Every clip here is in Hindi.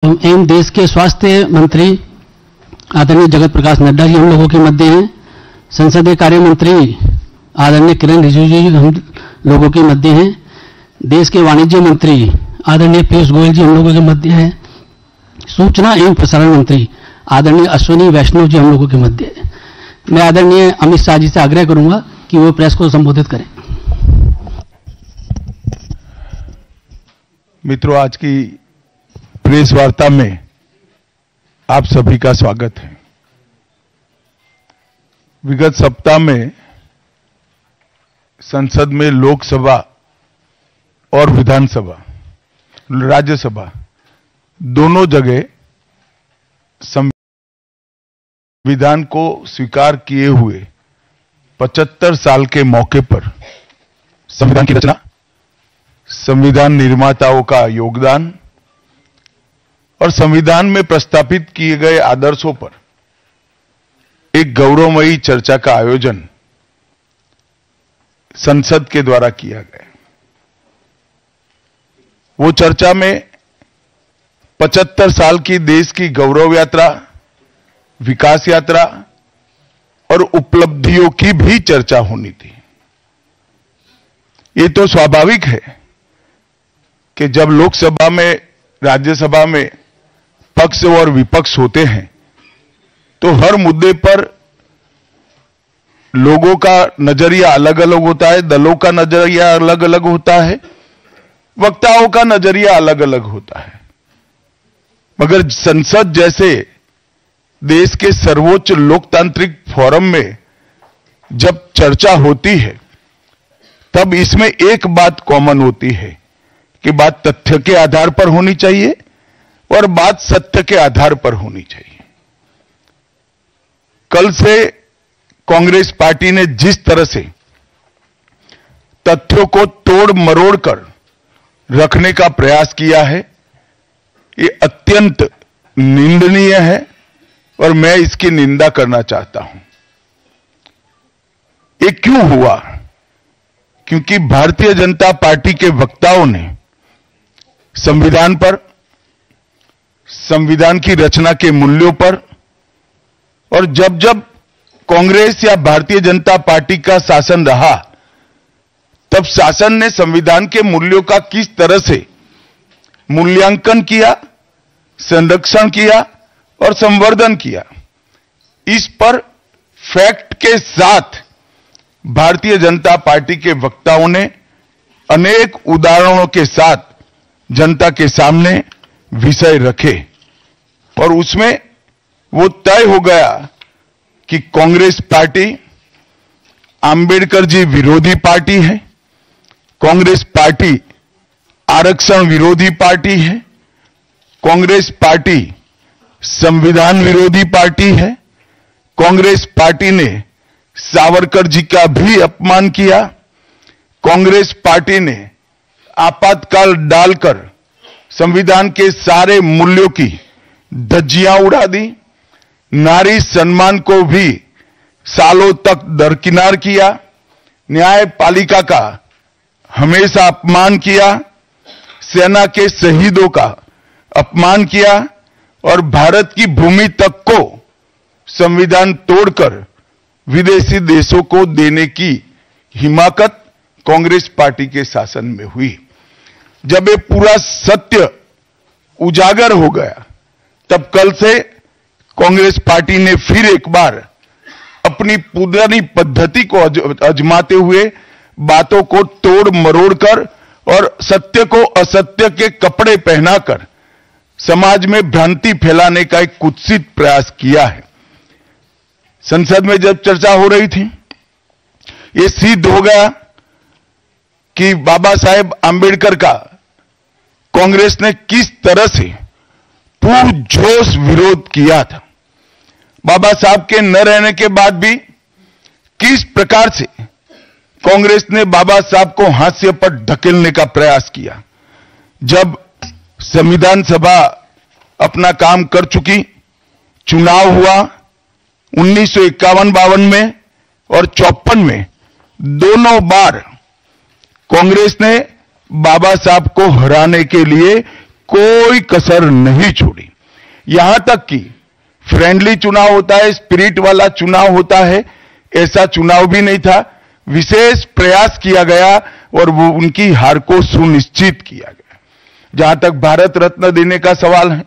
एवं देश के स्वास्थ्य मंत्री आदरणीय जगत प्रकाश नड्डा जी हम लोगों के मध्य हैं। संसदीय कार्य मंत्री आदरणीय किरण रिजिजू जी हम लोगों के मध्य हैं। देश के वाणिज्य मंत्री आदरणीय पीयूष गोयल जी हम लोगों के मध्य हैं। सूचना एवं प्रसारण मंत्री आदरणीय अश्विनी वैष्णव जी हम लोगों के मध्य हैं। मैं आदरणीय अमित शाह जी से आग्रह करूंगा कि वो प्रेस को संबोधित करें। मित्रों, आज की प्रेस वार्ता में आप सभी का स्वागत है। विगत सप्ताह में संसद में लोकसभा और विधानसभा, राज्यसभा दोनों जगह संविधान को स्वीकार किए हुए 75 साल के मौके पर संविधान की रचना, संविधान निर्माताओं का योगदान और संविधान में प्रस्तावित किए गए आदर्शों पर एक गौरवमयी चर्चा का आयोजन संसद के द्वारा किया गया। वो चर्चा में 75 साल की देश की गौरव यात्रा, विकास यात्रा और उपलब्धियों की भी चर्चा होनी थी। ये तो स्वाभाविक है कि जब लोकसभा में, राज्यसभा में पक्ष और विपक्ष होते हैं तो हर मुद्दे पर लोगों का नजरिया अलग अलग होता है, दलों का नजरिया अलग अलग होता है, वक्ताओं का नजरिया अलग अलग होता है। मगर संसद जैसे देश के सर्वोच्च लोकतांत्रिक फोरम में जब चर्चा होती है तब इसमें एक बात कॉमन होती है कि बात तथ्य के आधार पर होनी चाहिए और बात सत्य के आधार पर होनी चाहिए। कल से कांग्रेस पार्टी ने जिस तरह से तथ्यों को तोड़ मरोड़ कर रखने का प्रयास किया है, ये अत्यंत निंदनीय है और मैं इसकी निंदा करना चाहता हूं। ये क्यों हुआ? क्योंकि भारतीय जनता पार्टी के वक्ताओं ने संविधान पर, संविधान की रचना के मूल्यों पर, और जब जब कांग्रेस या भारतीय जनता पार्टी का शासन रहा तब शासन ने संविधान के मूल्यों का किस तरह से मूल्यांकन किया, संरक्षण किया और संवर्धन किया, इस पर फैक्ट के साथ भारतीय जनता पार्टी के वक्ताओं ने अनेक उदाहरणों के साथ जनता के सामने विषय रखे और उसमें वो तय हो गया कि कांग्रेस पार्टी आंबेडकर जी विरोधी पार्टी है, कांग्रेस पार्टी आरक्षण विरोधी पार्टी है, कांग्रेस पार्टी संविधान विरोधी पार्टी है, कांग्रेस पार्टी ने सावरकर जी का भी अपमान किया, कांग्रेस पार्टी ने आपातकाल डालकर संविधान के सारे मूल्यों की धज्जियां उड़ा दी, नारी सम्मान को भी सालों तक दरकिनार किया, न्यायपालिका का हमेशा अपमान किया, सेना के शहीदों का अपमान किया और भारत की भूमि तक को संविधान तोड़कर विदेशी देशों को देने की हिमाकत कांग्रेस पार्टी के शासन में हुई। जब ये पूरा सत्य उजागर हो गया तब कल से कांग्रेस पार्टी ने फिर एक बार अपनी पुरानी पद्धति को आजमाते हुए बातों को तोड़ मरोड़ कर और सत्य को असत्य के कपड़े पहनाकर समाज में भ्रांति फैलाने का एक कुत्सित प्रयास किया है। संसद में जब चर्चा हो रही थी, ये सिद्ध हो गया कि बाबा साहेब आंबेडकर का कांग्रेस ने किस तरह से पुरजोश विरोध किया था। बाबा साहब के न रहने के बाद भी किस प्रकार से कांग्रेस ने बाबा साहब को हाशिए पर धकेलने का प्रयास किया। जब संविधान सभा अपना काम कर चुकी, चुनाव हुआ 1951-52 में और 54 में, दोनों बार कांग्रेस ने बाबा साहब को हराने के लिए कोई कसर नहीं छोड़ी। यहां तक कि फ्रेंडली चुनाव होता है, स्पिरिट वाला चुनाव होता है, ऐसा चुनाव भी नहीं था। विशेष प्रयास किया गया और वो उनकी हार को सुनिश्चित किया गया। जहां तक भारत रत्न देने का सवाल है,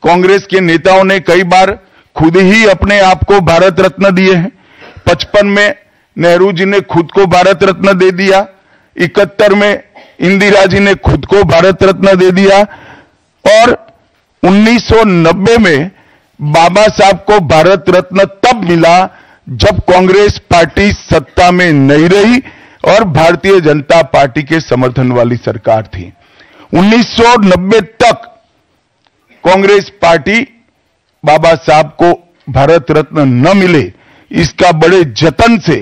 कांग्रेस के नेताओं ने कई बार खुद ही अपने आप को भारत रत्न दिए हैं। 55 में नेहरू जी ने खुद को भारत रत्न दे दिया, 71 में इंदिरा जी ने खुद को भारत रत्न दे दिया और 1990 में बाबा साहब को भारत रत्न तब मिला जब कांग्रेस पार्टी सत्ता में नहीं रही और भारतीय जनता पार्टी के समर्थन वाली सरकार थी। 1990 तक कांग्रेस पार्टी बाबा साहब को भारत रत्न न मिले इसका बड़े जतन से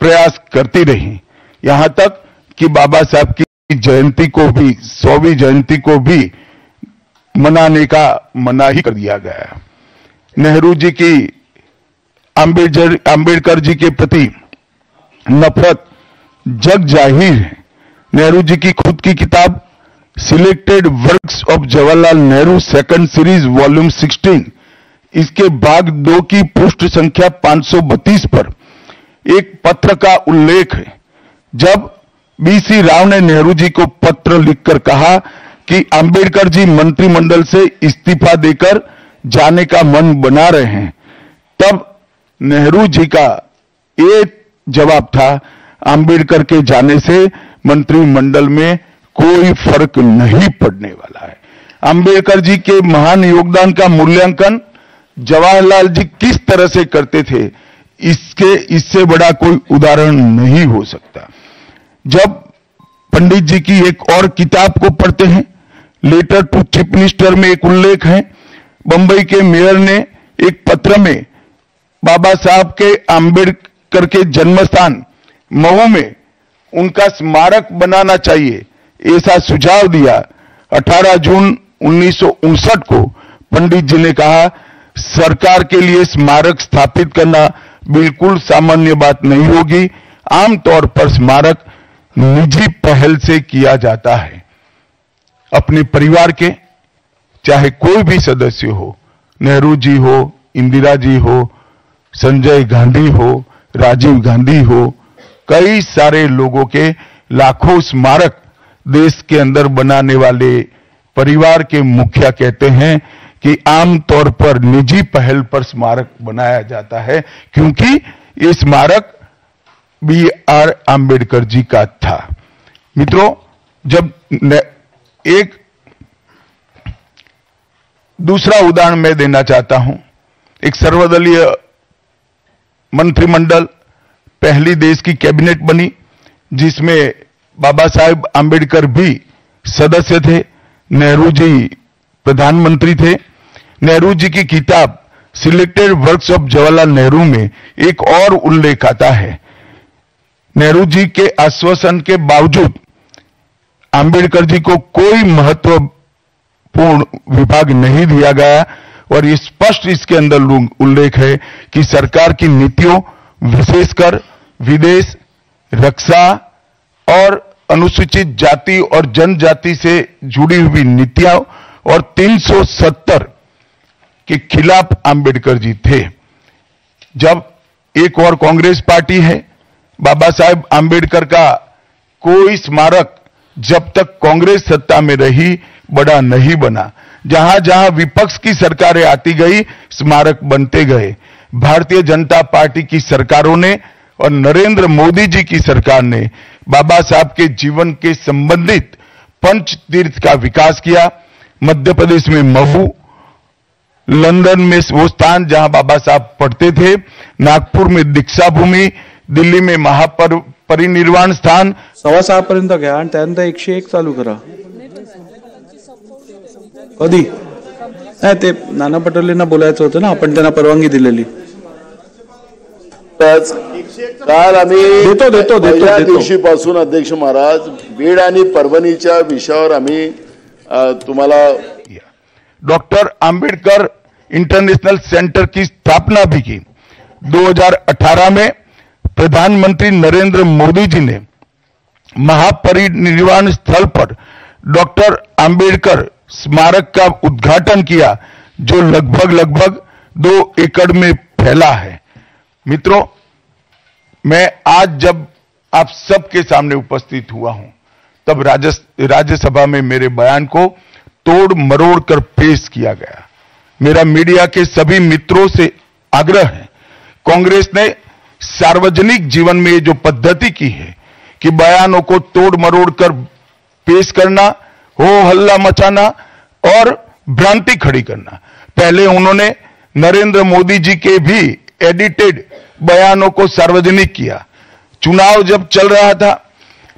प्रयास करती रही, यहां तक कि बाबा साहब की जयंती को भी 100वीं जयंती को भी मनाने का मना ही कर दिया गया। नेहरू जी की अंबेडकर जी के प्रति नफरत जग जाहिर है। नेहरू जी की खुद की किताब selected works of Jawaharlal Nehru second series volume 16 इसके भाग 2 की पृष्ठ संख्या 532 पर एक पत्र का उल्लेख है, जब बीसी राव ने नेहरू जी को पत्र लिखकर कहा कि अंबेडकर जी मंत्रिमंडल से इस्तीफा देकर जाने का मन बना रहे हैं, तब नेहरू जी का एक जवाब था, अंबेडकर के जाने से मंत्रिमंडल में कोई फर्क नहीं पड़ने वाला है। अंबेडकर जी के महान योगदान का मूल्यांकन जवाहरलाल जी किस तरह से करते थे, इससे बड़ा कोई उदाहरण नहीं हो सकता। जब पंडित जी की एक और किताब को पढ़ते हैं, लेटर टू चीफ मिनिस्टर में एक उल्लेख है, बंबई के मेयर ने एक पत्र में बाबा साहब के अंबेडकर के जन्मस्थान महू में उनका स्मारक बनाना चाहिए ऐसा सुझाव दिया। 18 जून 1959 को पंडित जी ने कहा, सरकार के लिए स्मारक स्थापित करना बिल्कुल सामान्य बात नहीं होगी, आमतौर पर स्मारक निजी पहल से किया जाता है। अपने परिवार के चाहे कोई भी सदस्य हो, नेहरू जी हो, इंदिरा जी हो, संजय गांधी हो, राजीव गांधी हो, कई सारे लोगों के लाखों स्मारक देश के अंदर बनाने वाले परिवार के मुखिया कहते हैं कि आमतौर पर निजी पहल पर स्मारक बनाया जाता है, क्योंकि ये स्मारक B.R. आम्बेडकर जी का था। मित्रों, जब एक दूसरा उदाहरण मैं देना चाहता हूं, एक सर्वदलीय मंत्रिमंडल पहली देश की कैबिनेट बनी जिसमें बाबा साहेब आम्बेडकर भी सदस्य थे, नेहरू जी प्रधानमंत्री थे। नेहरू जी की किताब selected works of Jawaharlal Nehru में एक और उल्लेख आता है, नेहरू जी के आश्वासन के बावजूद आम्बेडकर जी को कोई महत्वपूर्ण विभाग नहीं दिया गया और ये स्पष्ट इसके अंदर उल्लेख है कि सरकार की नीतियों, विशेषकर विदेश, रक्षा और अनुसूचित जाति और जनजाति से जुड़ी हुई नीतियां और 370 के खिलाफ आम्बेडकर जी थे। जब एक और कांग्रेस पार्टी है, बाबा साहेब आम्बेडकर का कोई स्मारक जब तक कांग्रेस सत्ता में रही बड़ा नहीं बना। जहां जहां विपक्ष की सरकारें आती गई, स्मारक बनते गए। भारतीय जनता पार्टी की सरकारों ने और नरेंद्र मोदी जी की सरकार ने बाबा साहब के जीवन के संबंधित पंच तीर्थ का विकास किया। मध्य प्रदेश में महू, लंदन में वो स्थान जहां बाबा साहब पढ़ते थे, नागपुर में दीक्षा भूमि, दिल्ली में महापरिनिर्वाण स्थान। 6:15 पर्यंत घ्या आणि त्यानंतर 101 चालू करा। कधी नाही, ते नाना पटोलेंना बोलायचं होतं ना, आपण त्यांना परवानगी दिलेली। काल आम्ही देतो पहिल्या दिवशीपासून अध्यक्ष महाराज बीड आणि परभणीच्या विषयावर आम्ही तुम्हाला डॉक्टर आम्बेडकर इंटरनेशनल सेंटर की स्थापना भी की। 2018 में प्रधानमंत्री नरेंद्र मोदी जी ने महापरिनिर्वाण स्थल पर डॉक्टर आम्बेडकर स्मारक का उद्घाटन किया जो लगभग 2 एकड़ में फैला है। मित्रों, मैं आज जब आप सबके सामने उपस्थित हुआ हूं तब राज्यसभा में मेरे बयान को तोड़ मरोड़ कर पेश किया गया। मेरा मीडिया के सभी मित्रों से आग्रह है, कांग्रेस ने सार्वजनिक जीवन में जो पद्धति की है कि बयानों को तोड़ मरोड़ कर पेश करना, हो हल्ला मचाना और भ्रांति खड़ी करना। पहले उन्होंने नरेंद्र मोदी जी के भी एडिटेड बयानों को सार्वजनिक किया। चुनाव जब चल रहा था,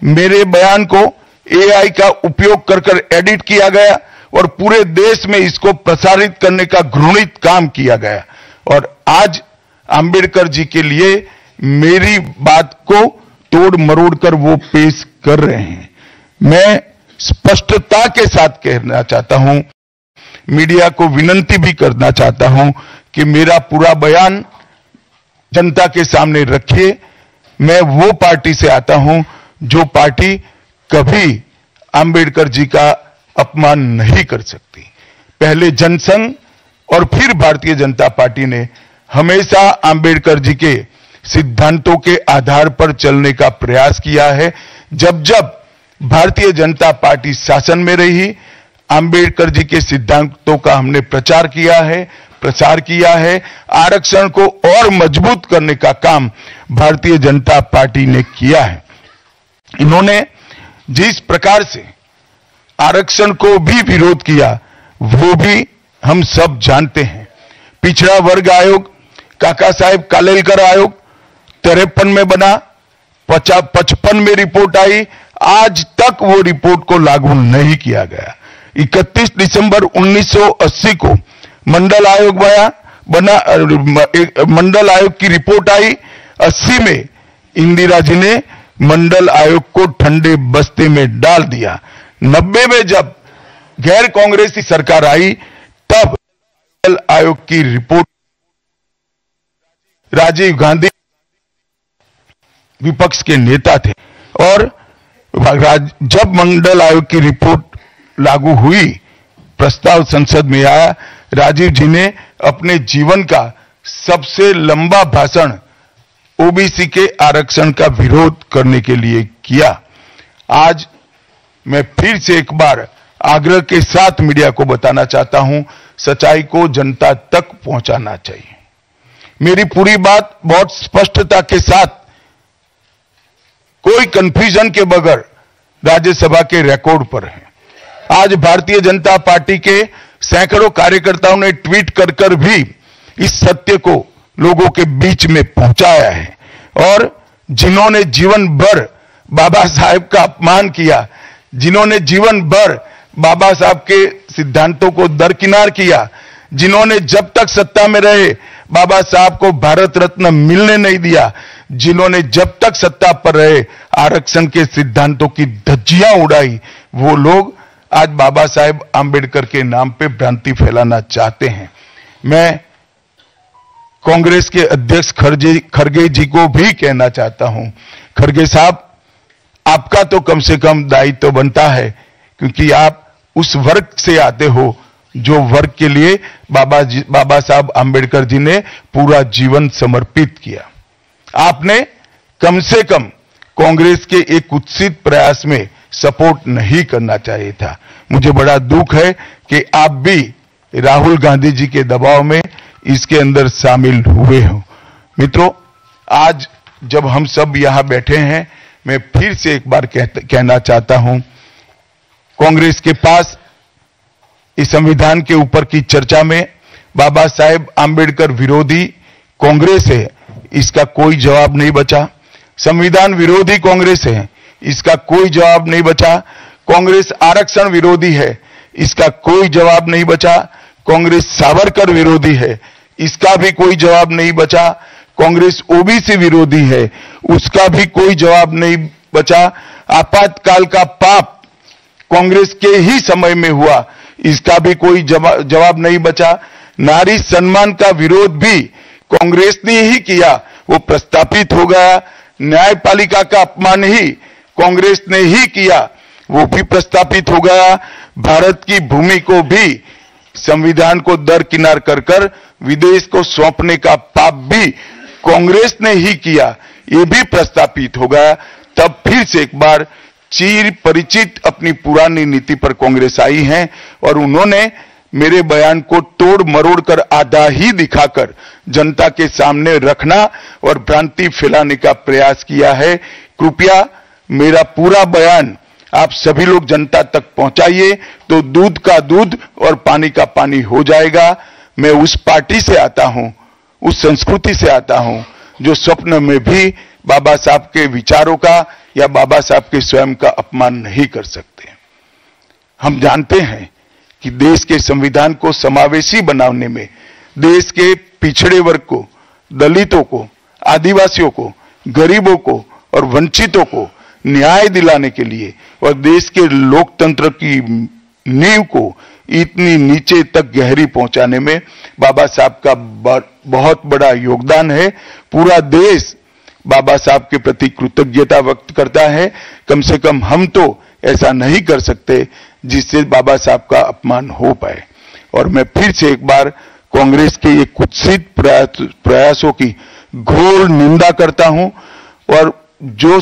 मेरे बयान को एआई का उपयोग कर एडिट किया गया और पूरे देश में इसको प्रसारित करने का घृणित काम किया गया। और आज अंबेडकर जी के लिए मेरी बात को तोड़ मरोड़ कर वो पेश कर रहे हैं। मैं स्पष्टता के साथ कहना चाहता हूं, मीडिया को विनती भी करना चाहता हूं कि मेरा पूरा बयान जनता के सामने रखिए। मैं वो पार्टी से आता हूं जो पार्टी कभी अंबेडकर जी का अपमान नहीं कर सकती। पहले जनसंघ और फिर भारतीय जनता पार्टी ने हमेशा अंबेडकर जी के सिद्धांतों के आधार पर चलने का प्रयास किया है। जब जब भारतीय जनता पार्टी शासन में रही, अंबेडकर जी के सिद्धांतों का हमने प्रचार किया है। आरक्षण को और मजबूत करने का काम भारतीय जनता पार्टी ने किया है। इन्होंने जिस प्रकार से आरक्षण को भी विरोध किया वो भी हम सब जानते हैं। पिछड़ा वर्ग आयोग, काका साहेब कालेलकर आयोग 53 में बना, 55 में रिपोर्ट आई, आज तक वो रिपोर्ट को लागू नहीं किया गया। 31 दिसंबर 1980 को मंडल आयोग बना, मंडल आयोग की रिपोर्ट आई। 80 में इंदिरा जी ने मंडल आयोग को ठंडे बस्ते में डाल दिया। 90 में जब गैर कांग्रेसी सरकार आई तब मंडल आयोग की रिपोर्ट, राजीव गांधी विपक्ष के नेता थे और जब मंडल आयोग की रिपोर्ट लागू हुई, प्रस्ताव संसद में आया, राजीव जी ने अपने जीवन का सबसे लंबा भाषण ओबीसी के आरक्षण का विरोध करने के लिए किया। आज मैं फिर से एक बार आग्रह के साथ मीडिया को बताना चाहता हूं, सच्चाई को जनता तक पहुंचाना चाहिए। मेरी पूरी बात बहुत स्पष्टता के साथ, कोई कंफ्यूजन के बगैर राज्यसभा के रिकॉर्ड पर है। आज भारतीय जनता पार्टी के सैकड़ों कार्यकर्ताओं ने ट्वीट कर भी इस सत्य को लोगों के बीच में पहुंचाया है। और जिन्होंने जीवन भर बाबा साहेब का अपमान किया, जिन्होंने जीवन भर बाबा साहब के सिद्धांतों को दरकिनार किया, जिन्होंने जब तक सत्ता में रहे बाबा साहब को भारत रत्न मिलने नहीं दिया, जिन्होंने जब तक सत्ता पर रहे आरक्षण के सिद्धांतों की धज्जियां उड़ाई, वो लोग आज बाबा साहेब आंबेडकर के नाम पे भ्रांति फैलाना चाहते हैं। मैं कांग्रेस के अध्यक्ष खड़गे जी को भी कहना चाहता हूं, खड़गे साहब, आपका तो कम से कम दायित्व तो बनता है, क्योंकि आप उस वर्ग से आते हो जो वर्ग के लिए बाबा साहब आंबेडकर जी ने पूरा जीवन समर्पित किया। आपने कम से कम कांग्रेस के एक कुत्सित प्रयास में सपोर्ट नहीं करना चाहिए था। मुझे बड़ा दुख है कि आप भी राहुल गांधी जी के दबाव में इसके अंदर शामिल हुए हो। मित्रों, आज जब हम सब यहां बैठे हैं, मैं फिर से एक बार कहना चाहता हूं, कांग्रेस के पास इस संविधान के ऊपर की चर्चा में बाबा साहेब आंबेडकर विरोधी कांग्रेस है, इसका कोई जवाब नहीं बचा। संविधान विरोधी कांग्रेस है, इसका कोई जवाब नहीं बचा। कांग्रेस आरक्षण विरोधी है, इसका कोई जवाब नहीं बचा। कांग्रेस सावरकर विरोधी है, इसका भी कोई जवाब नहीं बचा। कांग्रेस ओबीसी विरोधी है, उसका भी कोई जवाब नहीं बचा। आपातकाल का पाप कांग्रेस के ही समय में हुआ, इसका भी कोई जवाब नहीं बचा। नारी सम्मान का विरोध भी कांग्रेस ने ही किया, वो प्रस्तापित हो गया। न्यायपालिका का अपमान ही कांग्रेस ने ही किया। वो भी प्रस्तापित हो गया। भारत की भूमि को भी संविधान को दरकिनार कर विदेश को सौंपने का पाप भी कांग्रेस ने ही किया, ये भी प्रस्तापित हो गया। तब फिर से एक बार चिर परिचित अपनी पुरानी नीति पर कांग्रेस आई है और उन्होंने मेरे बयान को तोड़ मरोड़ कर आधा ही दिखाकर जनता के सामने रखना और भ्रांति फैलाने का प्रयास किया है। कृपया मेरा पूरा बयान आप सभी लोग जनता तक पहुंचाइए तो दूध का दूध और पानी का पानी हो जाएगा। मैं उस पार्टी से आता हूं, उस संस्कृति से आता हूं जो स्वप्न में भी बाबा साहब के विचारों का या बाबा साहब के स्वयं का अपमान नहीं कर सकते। हम जानते हैं कि देश के संविधान को समावेशी बनाने में देश के पिछड़े वर्ग को, दलितों को, आदिवासियों को, गरीबों को और वंचितों को न्याय दिलाने के लिए और देश के लोकतंत्र की नींव को इतनी नीचे तक गहरी पहुंचाने में बाबा साहब का बहुत बड़ा योगदान है। पूरा देश बाबा साहब के प्रति कृतज्ञता व्यक्त करता है। कम से कम हम तो ऐसा नहीं कर सकते जिससे बाबा साहब का अपमान हो पाए। और मैं फिर से एक बार कांग्रेस के ये कुत्सित प्रयासों की घोर निंदा करता हूं और जो